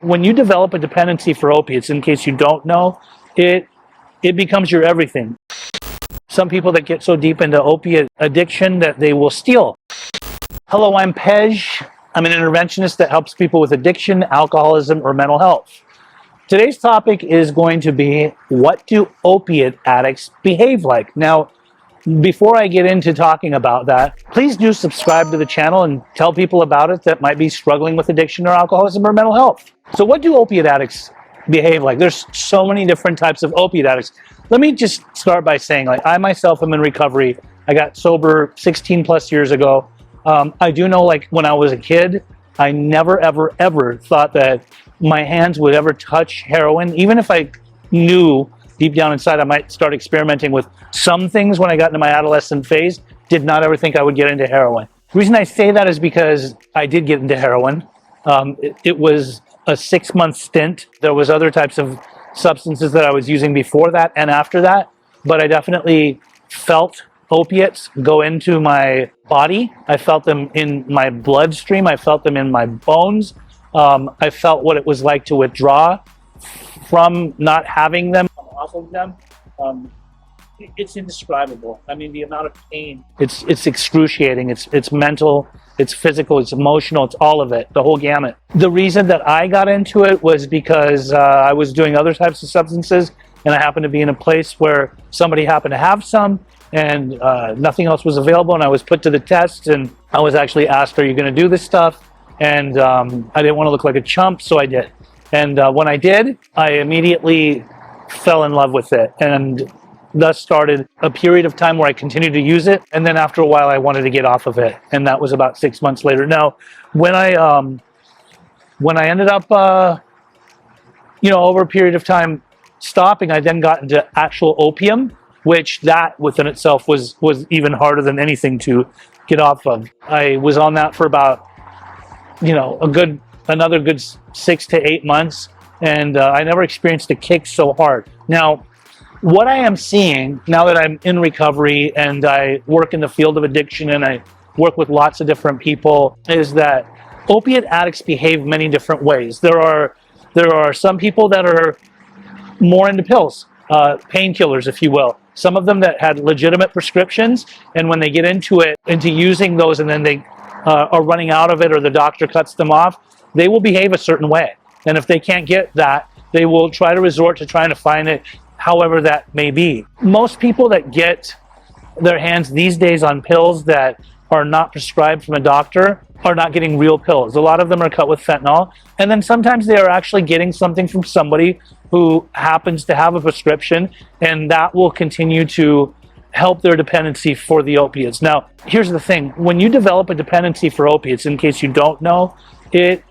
when you develop a dependency for opiates, in case you don't know, it becomes your everything. Some people that get so deep into opiate addiction that they will steal. Hello, I'm Pej. I'm an interventionist that helps people with addiction, alcoholism, or mental health. Today's topic is going to be, what do opiate addicts behave like? Now, before I get into talking about that, please do subscribe to the channel and tell people about it that might be struggling with addiction or alcoholism or mental health. So what do opiate addicts behave like? There's so many different types of opiate addicts. Let me just start by saying, I myself am in recovery. I got sober 16 plus years ago. I do know, when I was a kid, I never, ever thought that my hands would ever touch heroin. Even if I knew deep down inside I might start experimenting with some things when I got into my adolescent phase, did not ever think I would get into heroin. The reason I say that is because I did get into heroin. It was a 6-month stint. There was other types of substances that I was using before that and after that, but I definitely felt opiates go into my body. I felt them in my bloodstream. I felt them in my bones. I felt what it was like to withdraw from not having them, off of them. It's indescribable. I mean, the amount of pain, it's excruciating. It's mental, it's physical, it's emotional, it's all of it, the whole gamut. The reason that I got into it was because I was doing other types of substances, and I happened to be in a place where somebody happened to have some, and nothing else was available, and I was put to the test, and I was actually asked, are you going to do this stuff? And I didn't want to look like a chump, so I did. And when I did, I immediately fell in love with it, and thus started a period of time where I continued to use it, and then after a while I wanted to get off of it, and that was about 6 months later. Now, when I ended up, over a period of time stopping, I then got into actual opium, which that within itself was even harder than anything to get off of. I was on that for about, another good 6 to 8 months, and I never experienced a kick so hard. Now, what I am seeing now that I'm in recovery and I work in the field of addiction and I work with lots of different people is that opiate addicts behave many different ways. There are some people that are more into pills, painkillers, if you will. Some of them that had legitimate prescriptions, and when they get into using those and then they are running out of it or the doctor cuts them off, they will behave a certain way. And if they can't get that, they will try to resort to trying to find it however that may be. Most people that get their hands these days on pills that are not prescribed from a doctor are not getting real pills. A lot of them are cut with fentanyl, and then sometimes they are actually getting something from somebody who happens to have a prescription, and that will continue to help their dependency for the opiates. Now, here's the thing. When you develop a dependency for opiates, in case you don't know, it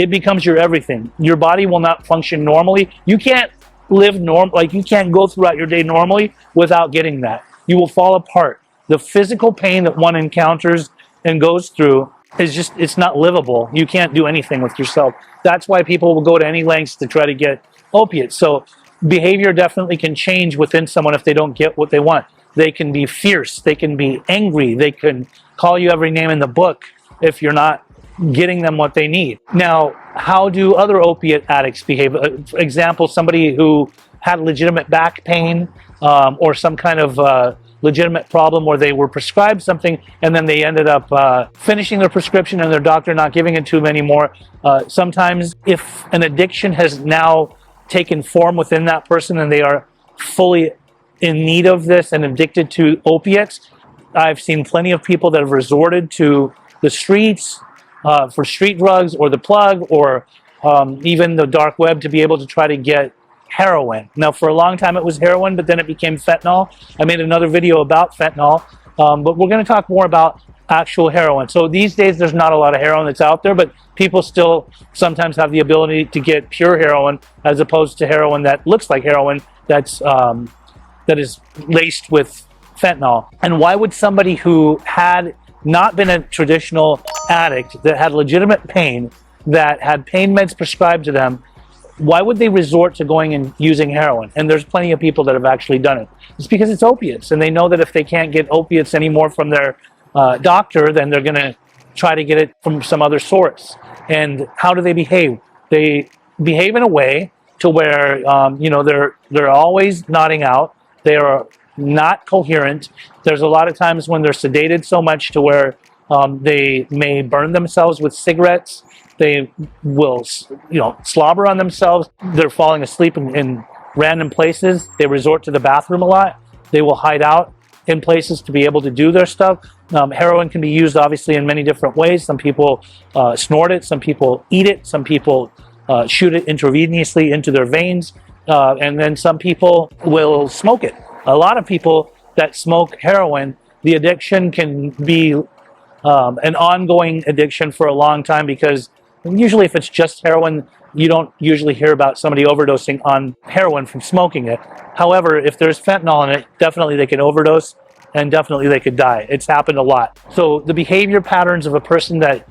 becomes your everything. Your body will not function normally. You can't live you can't go throughout your day normally without getting that. You will fall apart. The physical pain that one encounters and goes through is it's not livable. You can't do anything with yourself. That's why people will go to any lengths to try to get opiates. So behavior definitely can change within someone if they don't get what they want. They can be fierce. They can be angry. They can call you every name in the book if you're not getting them what they need. Now, how do other opiate addicts behave? For example, somebody who had legitimate back pain or some kind of legitimate problem where they were prescribed something and then they ended up finishing their prescription and their doctor not giving it to them anymore. Sometimes if an addiction has now taken form within that person and they are fully in need of this and addicted to opiates, I've seen plenty of people that have resorted to the streets for street drugs or the plug or even the dark web to be able to try to get heroin. Now, for a long time it was heroin, but then it became fentanyl. I made another video about fentanyl, but we're going to talk more about actual heroin. So these days there's not a lot of heroin that's out there, but people still sometimes have the ability to get pure heroin as opposed to heroin that looks like heroin that is laced with fentanyl. And why would somebody who had not been a traditional addict, that had legitimate pain, that had pain meds prescribed to them, why would they resort to going and using heroin? And there's plenty of people that have actually done it. It's because it's opiates, and they know that if they can't get opiates anymore from their doctor, then they're going to try to get it from some other source. And how do they behave? They behave in a way to where they're always nodding out. They are not coherent. There's a lot of times when they're sedated so much to where they may burn themselves with cigarettes. They will, slobber on themselves. They're falling asleep in random places. They resort to the bathroom a lot. They will hide out in places to be able to do their stuff. Heroin can be used obviously in many different ways. Some people snort it, some people eat it, some people shoot it intravenously into their veins, and then some people will smoke it. A lot of people that smoke heroin, the addiction can be an ongoing addiction for a long time, because usually if it's just heroin, you don't usually hear about somebody overdosing on heroin from smoking it. However, if there's fentanyl in it, definitely they can overdose and definitely they could die. It's happened a lot. So the behavior patterns of a person that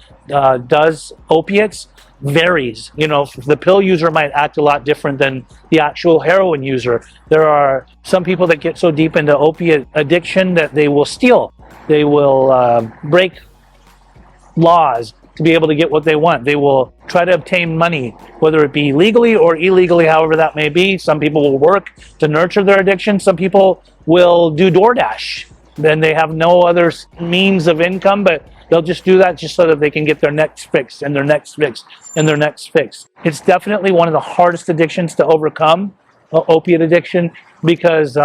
does opiates varies. The pill user might act a lot different than the actual heroin user. There are some people that get so deep into opiate addiction that they will steal. They will break laws to be able to get what they want. They will try to obtain money, whether it be legally or illegally, however that may be. Some people will work to nurture their addiction. Some people will do DoorDash. Then they have no other means of income, but they'll just do that just so that they can get their next fix and their next fix and their next fix. It's definitely one of the hardest addictions to overcome, opiate addiction, because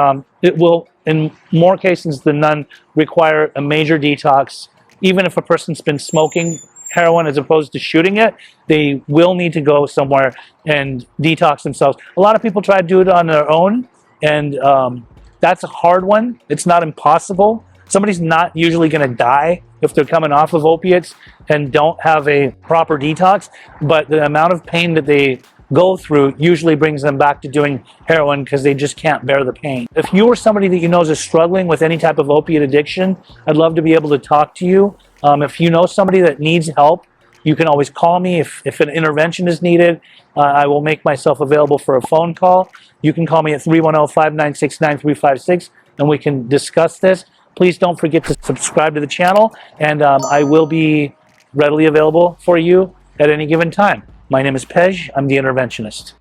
it will, in more cases than none, require a major detox. Even if a person's been smoking heroin as opposed to shooting it, they will need to go somewhere and detox themselves. A lot of people try to do it on their own, and that's a hard one. It's not impossible. Somebody's not usually going to die if they're coming off of opiates and don't have a proper detox, but the amount of pain that they go through usually brings them back to doing heroin because they just can't bear the pain. If you or somebody that you know is struggling with any type of opiate addiction, I'd love to be able to talk to you. If you know somebody that needs help, you can always call me. If an intervention is needed, I will make myself available for a phone call. You can call me at 310-596-9356 and we can discuss this. Please don't forget to subscribe to the channel, and I will be readily available for you at any given time. My name is Pej. I'm the interventionist.